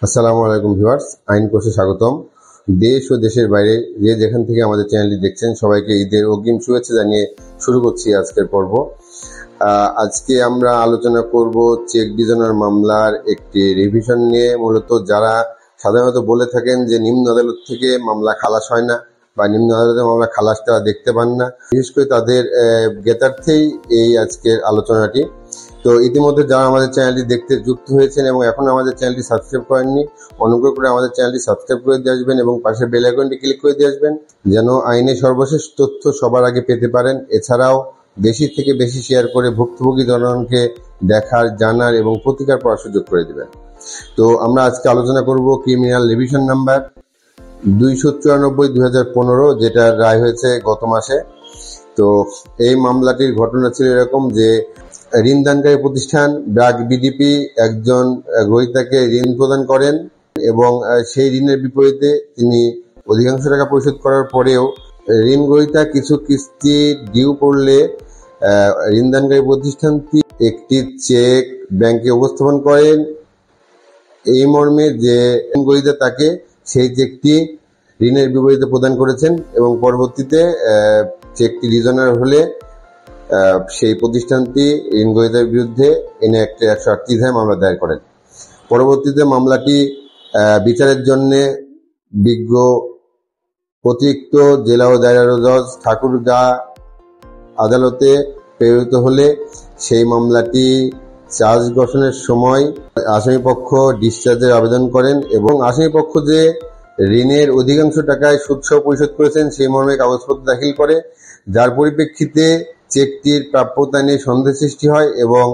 আসসালামু আলাইকুম ভিউয়ার্স, আইন কোর্সে স্বাগতম। দেশ ও দেশের বাইরে যে যেখান থেকে আমাদের চ্যানেলটি দেখছেন সবাইকে ঈদের অগ্রিম শুভেচ্ছা জানিয়ে শুরু করছি আজকের পর্ব। আজকে আমরা আলোচনা করব চেক ডিজনার মামলার একটি রিভিশন নিয়ে। মূলত যারা সাধারণত বলে থাকেন যে নিম্ন আদালত থেকে মামলা খালাস হয় না বা নিম্ন আদালতের মামলা খালাসটা দেখতে পান না, বিশেষ করে তাদের জ্ঞাতার্থেই এই আজকের আলোচনাটি। তো ইতিমধ্যে যারা আমাদের চ্যানেলটি দেখতে যুক্ত হয়েছেন এবং এখন আমাদের চ্যানেলটি সাবস্ক্রাইব করেননি, অনুগ্রহ করে আমাদের চ্যানেলটি সাবস্ক্রাইব করে দিয়ে আসবেন এবং পাশে বেল আইকনটি ক্লিক করে দিয়ে আসবেন, যেন আইনের সর্বশেষ তথ্য সবার আগে পেতে পারেন। এছাড়াও বেশি থেকে বেশি শেয়ার করে ভুক্তভোগী জনগণকে দেখার, জানার এবং প্রতিকার পাওয়ার সুযোগ করে দেবেন। তো আমরা আজকে আলোচনা করব ক্রিমিনাল রিভিশন নাম্বার 294/2015, যেটা রায় হয়েছে গত মাসে। তো এই মামলাটির ঘটনা ছিল এরকম যে ঋণদানকারী প্রতিষ্ঠান ব্র্যাক বিডিপি একজন গ্রহীতাকে ঋণ প্রদান করেন এবং সেই ঋণের বিপরীতে তিনি অধিকাংশ টাকা পরিশোধ করার পরেও ঋণ গ্রহীতা কিছু কিস্তি ডিউ পড়লে ঋণদানকারী প্রতিষ্ঠানটি একটি চেক ব্যাংকে উপস্থাপন করেন এই মর্মে যে ঋণ গ্রহীতা তাকে সেই চেকটি ঋণের বিপরীতে প্রদান করেছেন এবং পরবর্তীতে চেকটি ডিজনার হলে সেই প্রতিষ্ঠানটি ঋণ গ্রহীতার বিরুদ্ধে এনে একটা 138 ধারায় মামলা দায়ের করেন। পরবর্তীতে মামলাটি বিচারের জন্য বিজ্ঞ অতিরিক্ত জেলা ও দায়রা জজ ঠাকুরগাঁ আদালতে প্রেরিত হলে সেই মামলাটি চার্জ গঠনের সময় আসামিপক্ষ ডিসচার্জের আবেদন করেন এবং আসামিপক্ষ যে ঋণের অধিকাংশ টাকায় সুদসহ পরিশোধ করেছেন সেই মর্মে কাগজপত্র দাখিল করে, যার পরিপ্রেক্ষিতে চেকটির প্রাপ্যতা নিয়ে সন্দেহ সৃষ্টি হয় এবং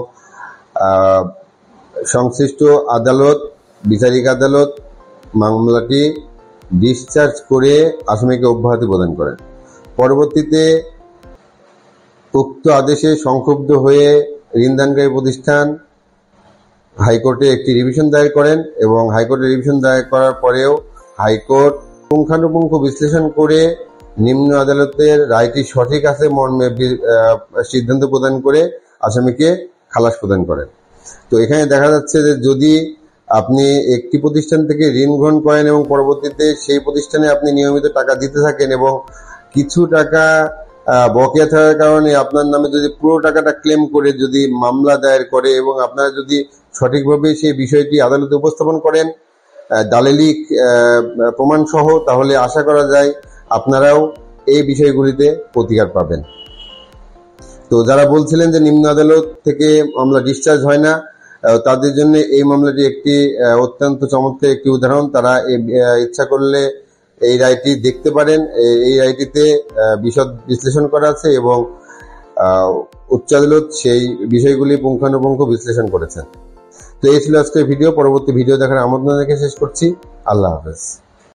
সংশ্লিষ্ট আদালত, বিচারিক আদালত মামলাটি ডিসচার্জ করে আসামিকে অব্যাহতি প্রদান করেন। পরবর্তীতে উক্ত আদেশে সংক্ষুব্ধ হয়ে ঋণদানকারী প্রতিষ্ঠান হাইকোর্টে একটি রিভিশন দায়ের করেন এবং হাইকোর্টে রিভিশন দায়ের করার পরেও হাইকোর্ট পুঙ্খানুপুঙ্খ বিশ্লেষণ করে নিম্ন আদালতের রায়টি সঠিক আছে মর্মে সিদ্ধান্ত প্রদান করে আসামিকে খালাস প্রদান করেন। তো এখানে দেখা যাচ্ছে যে যদি আপনি একটি প্রতিষ্ঠান থেকে ঋণ গ্রহণ করেন এবং পরবর্তীতে সেই প্রতিষ্ঠানে আপনি নিয়মিত টাকা দিতে থাকেন এবং কিছু টাকা বকেয়া থাকার কারণে আপনার নামে যদি পুরো টাকাটা ক্লেম করে যদি মামলা দায়ের করে এবং আপনারা যদি সঠিকভাবে সেই বিষয়টি আদালতে উপস্থাপন করেন দালিলিক প্রমাণ সহ, তাহলে আশা করা যায় আপনারাও এই বিষয়গুলিতে প্রতিকার পাবেন। তো যারা বলছিলেন যে নিম্ন আদালত থেকে মামলা ডিসচার্জ হয় না, তাদের জন্য এই মামলাটি একটি অত্যন্ত চমৎকার একটি উদাহরণ। তারা ইচ্ছা করলে এই রায়টি দেখতে পারেন। এই রায়টিতে বিশদ বিশ্লেষণ করা আছে এবং উচ্চ আদালত সেই বিষয়গুলি পুঙ্খানুপুঙ্খ বিশ্লেষণ করেছেন। তো এই ছিল আজকের ভিডিও। পরবর্তী ভিডিও দেখার আমন্ত্রণ রেখে শেষ করছি। আল্লাহ হাফেজ।